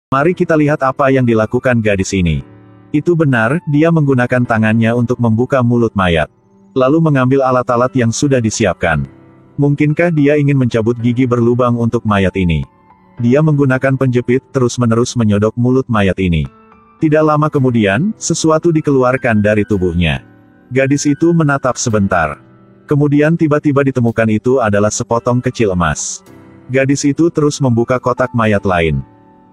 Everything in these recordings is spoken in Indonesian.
Mari kita lihat apa yang dilakukan gadis ini. Itu benar, dia menggunakan tangannya untuk membuka mulut mayat. Lalu mengambil alat-alat yang sudah disiapkan. Mungkinkah dia ingin mencabut gigi berlubang untuk mayat ini? Dia menggunakan penjepit terus-menerus menyodok mulut mayat ini. Tidak lama kemudian, sesuatu dikeluarkan dari tubuhnya. Gadis itu menatap sebentar. Kemudian tiba-tiba ditemukan itu adalah sepotong kecil emas. Gadis itu terus membuka kotak mayat lain.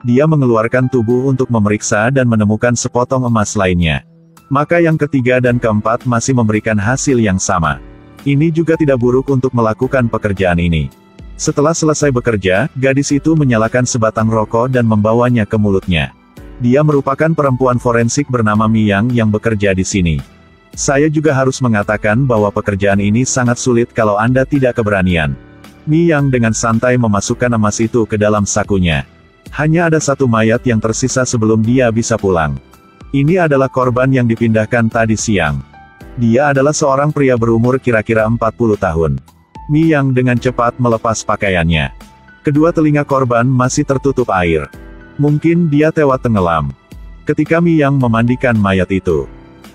Dia mengeluarkan tubuh untuk memeriksa dan menemukan sepotong emas lainnya. Maka yang ketiga dan keempat masih memberikan hasil yang sama. Ini juga tidak buruk untuk melakukan pekerjaan ini. Setelah selesai bekerja, gadis itu menyalakan sebatang rokok dan membawanya ke mulutnya. Dia merupakan perempuan forensik bernama Miyang yang bekerja di sini. Saya juga harus mengatakan bahwa pekerjaan ini sangat sulit kalau Anda tidak keberanian. Miyang dengan santai memasukkan emas itu ke dalam sakunya. Hanya ada satu mayat yang tersisa sebelum dia bisa pulang. Ini adalah korban yang dipindahkan tadi siang. Dia adalah seorang pria berumur kira-kira 40 tahun. Miyang dengan cepat melepas pakaiannya. Kedua telinga korban masih tertutup air. Mungkin dia tewas tenggelam. Ketika Miyang memandikan mayat itu,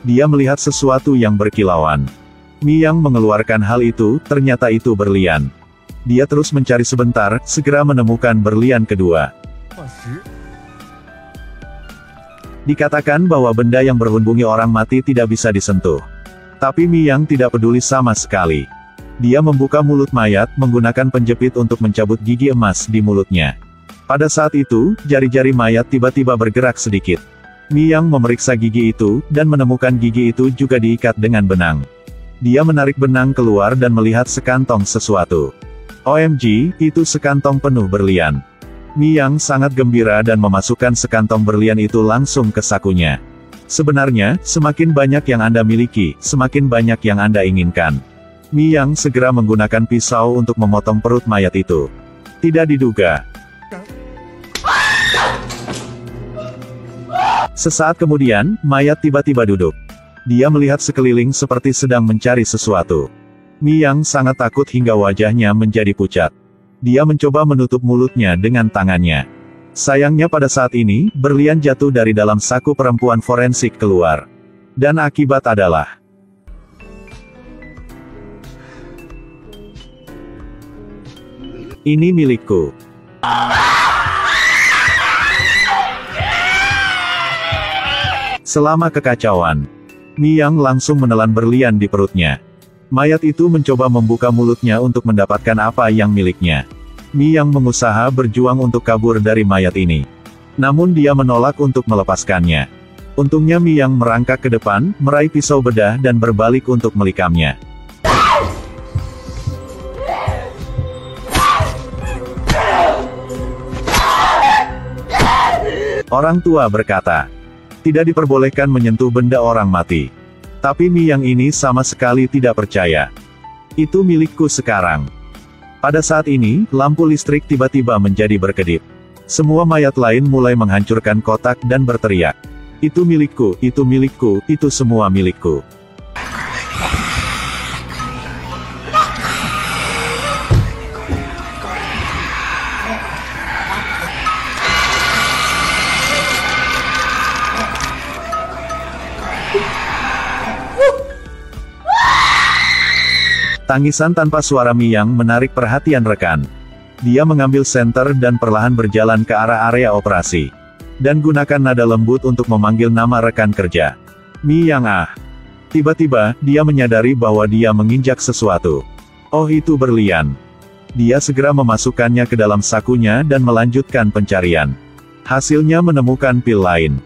dia melihat sesuatu yang berkilauan. Miyang mengeluarkan hal itu, ternyata itu berlian. Dia terus mencari sebentar, segera menemukan berlian kedua. Dikatakan bahwa benda yang berhubungi orang mati tidak bisa disentuh. Tapi Miyang tidak peduli sama sekali. Dia membuka mulut mayat, menggunakan penjepit untuk mencabut gigi emas di mulutnya. Pada saat itu, jari-jari mayat tiba-tiba bergerak sedikit. Miyang memeriksa gigi itu, dan menemukan gigi itu juga diikat dengan benang. Dia menarik benang keluar dan melihat sekantong sesuatu. OMG, itu sekantong penuh berlian. Miyang sangat gembira dan memasukkan sekantong berlian itu langsung ke sakunya. Sebenarnya, semakin banyak yang Anda miliki, semakin banyak yang Anda inginkan. Miyang segera menggunakan pisau untuk memotong perut mayat itu. Tidak diduga. Sesaat kemudian, mayat tiba-tiba duduk. Dia melihat sekeliling seperti sedang mencari sesuatu. Miyang sangat takut hingga wajahnya menjadi pucat. Dia mencoba menutup mulutnya dengan tangannya. Sayangnya pada saat ini, berlian jatuh dari dalam saku perempuan forensik keluar. Dan akibat adalah... Ini milikku. Selama kekacauan, Miyang langsung menelan berlian di perutnya. Mayat itu mencoba membuka mulutnya untuk mendapatkan apa yang miliknya. Miyang mengusaha berjuang untuk kabur dari mayat ini. Namun dia menolak untuk melepaskannya. Untungnya Miyang merangkak ke depan, meraih pisau bedah dan berbalik untuk melikamnya. Orang tua berkata, tidak diperbolehkan menyentuh benda orang mati. Tapi Miyang ini sama sekali tidak percaya. Itu milikku sekarang. Pada saat ini, lampu listrik tiba-tiba menjadi berkedip. Semua mayat lain mulai menghancurkan kotak dan berteriak. Itu milikku, itu milikku, itu semua milikku. Tangisan tanpa suara Miyang menarik perhatian rekan. Dia mengambil senter dan perlahan berjalan ke arah area operasi. Dan gunakan nada lembut untuk memanggil nama rekan kerja. Miyang ah. Tiba-tiba, dia menyadari bahwa dia menginjak sesuatu. Oh itu berlian. Dia segera memasukkannya ke dalam sakunya dan melanjutkan pencarian. Hasilnya menemukan pil lain.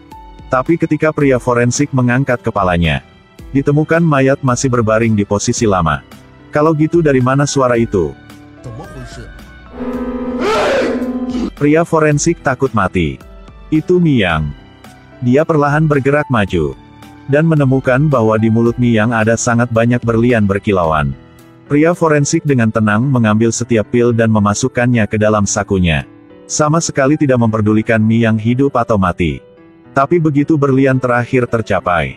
Tapi ketika pria forensik mengangkat kepalanya, ditemukan mayat masih berbaring di posisi lama. Kalau gitu dari mana suara itu? Pria forensik takut mati. Itu Miyang. Dia perlahan bergerak maju. Dan menemukan bahwa di mulut Miyang ada sangat banyak berlian berkilauan. Pria forensik dengan tenang mengambil setiap pil dan memasukkannya ke dalam sakunya. Sama sekali tidak memperdulikan Miyang hidup atau mati. Tapi begitu berlian terakhir tercapai,